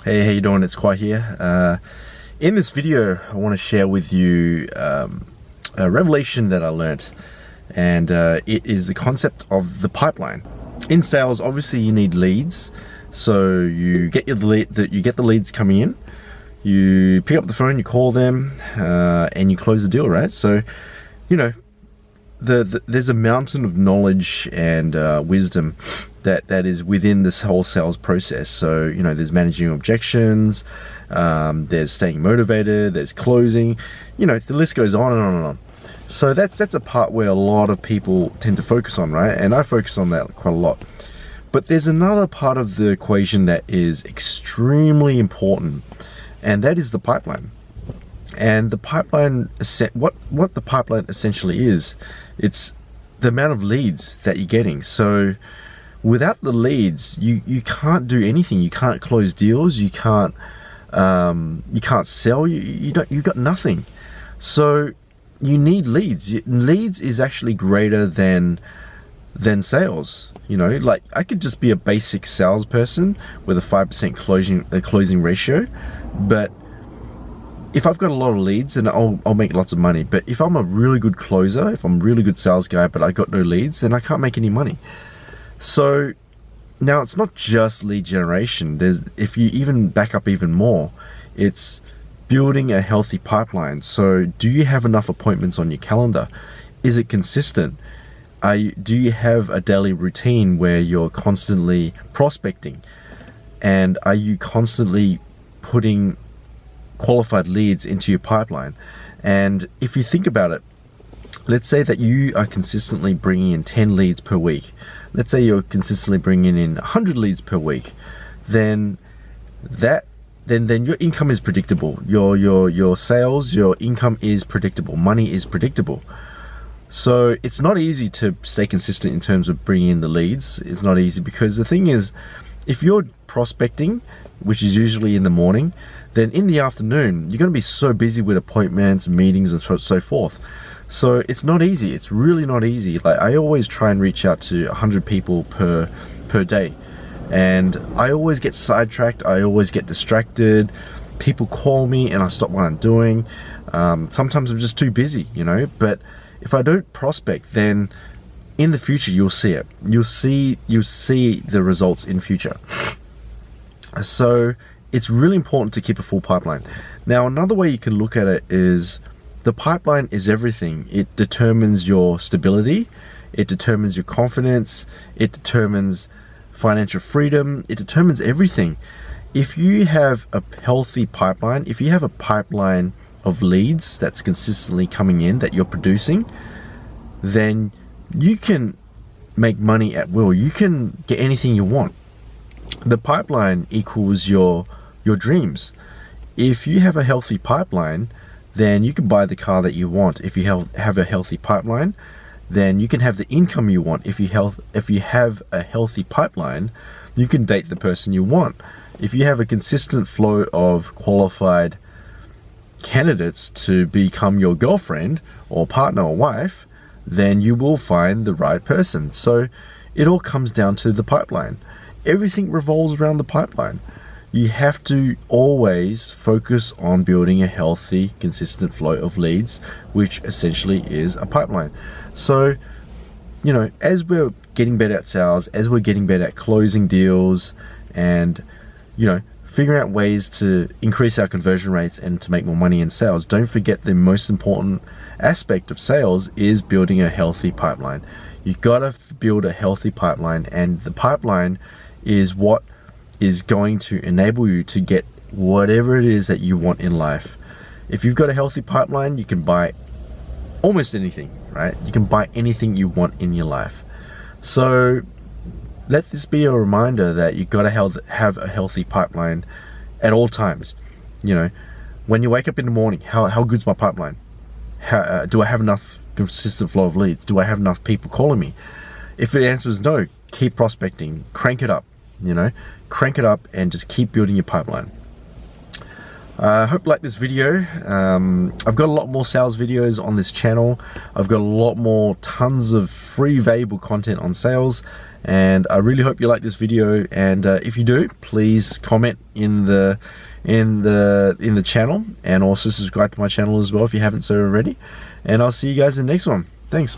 Hey, how you doing? It's Khoa here. In this video, I want to share with you a revelation that I learned, and it is the concept of the pipeline. In sales, obviously, you need leads, so you get the leads coming in. You pick up the phone, you call them, and you close the deal, right? So, you know, there's a mountain of knowledge and wisdom that is within this whole sales process. So, you know, there's managing objections, there's staying motivated, there's closing, you know, the list goes on and on and on. So that's a part where a lot of people tend to focus on, right? And I focus on that quite a lot. But there's another part of the equation that is extremely important, and that is the pipeline. And the pipeline, what the pipeline essentially is, it's the amount of leads that you're getting. So without the leads, you can't do anything. You can't close deals. You can't sell. You've got nothing. So you need leads. Leads is actually greater than sales. You know, like I could just be a basic salesperson with a 5% closing ratio, but if I've got a lot of leads, then I'll make lots of money. But if I'm a really good closer, if I'm a really good sales guy, but I got no leads, then I can't make any money. So now it's not just lead generation. If you even back up even more, it's building a healthy pipeline. So do you have enough appointments on your calendar? Is it consistent? Do you have a daily routine where you're constantly prospecting? And are you constantly putting qualified leads into your pipeline? And if you think about it, let's say that you are consistently bringing in 10 leads per week. Let's say you're consistently bringing in 100 leads per week. Then your income is predictable. Your sales, your income is predictable. Money is predictable. So it's not easy to stay consistent in terms of bringing in the leads. It's not easy because the thing is, if you're prospecting, which is usually in the morning, then in the afternoon, you're going to be so busy with appointments, meetings, and so forth. So it's not easy. It's really not easy. Like I always try and reach out to 100 people per day. And I always get sidetracked. I always get distracted. People call me and I stop what I'm doing. Sometimes I'm just too busy, you know. But if I don't prospect, then in the future, you'll see it. You'll see the results in future. So it's really important to keep a full pipeline. Now, another way you can look at it is the pipeline is everything. It determines your stability. It determines your confidence. It determines financial freedom. It determines everything. If you have a healthy pipeline, if you have a pipeline of leads that's consistently coming in that you're producing, then you can make money at will. You can get anything you want. The pipeline equals your dreams. If you have a healthy pipeline, then you can buy the car that you want. If you have a healthy pipeline, then you can have the income you want. If you have a healthy pipeline, you can date the person you want. If you have a consistent flow of qualified candidates to become your girlfriend or partner or wife, then you will find the right person. So it all comes down to the pipeline. Everything revolves around the pipeline. You have to always focus on building a healthy, consistent flow of leads, which essentially is a pipeline. So, you know, as we're getting better at sales, as we're getting better at closing deals and, you know, figuring out ways to increase our conversion rates and to make more money in sales, don't forget the most important aspect of sales is building a healthy pipeline. You've got to build a healthy pipeline, and the pipeline is what is going to enable you to get whatever it is that you want in life. If you've got a healthy pipeline, you can buy almost anything, right? You can buy anything you want in your life. So let this be a reminder that you've got to have a healthy pipeline at all times. You know, when you wake up in the morning, how good's my pipeline? Do I have enough consistent flow of leads? Do I have enough people calling me? If the answer is no, keep prospecting, crank it up, you know, crank it up and just keep building your pipeline. I hope you like this video. I've got a lot more sales videos on this channel. I've got a lot more tons of free valuable content on sales, and I really hope you like this video. And if you do, please comment in the channel, and also subscribe to my channel as well if you haven't so already. And I'll see you guys in the next one. Thanks.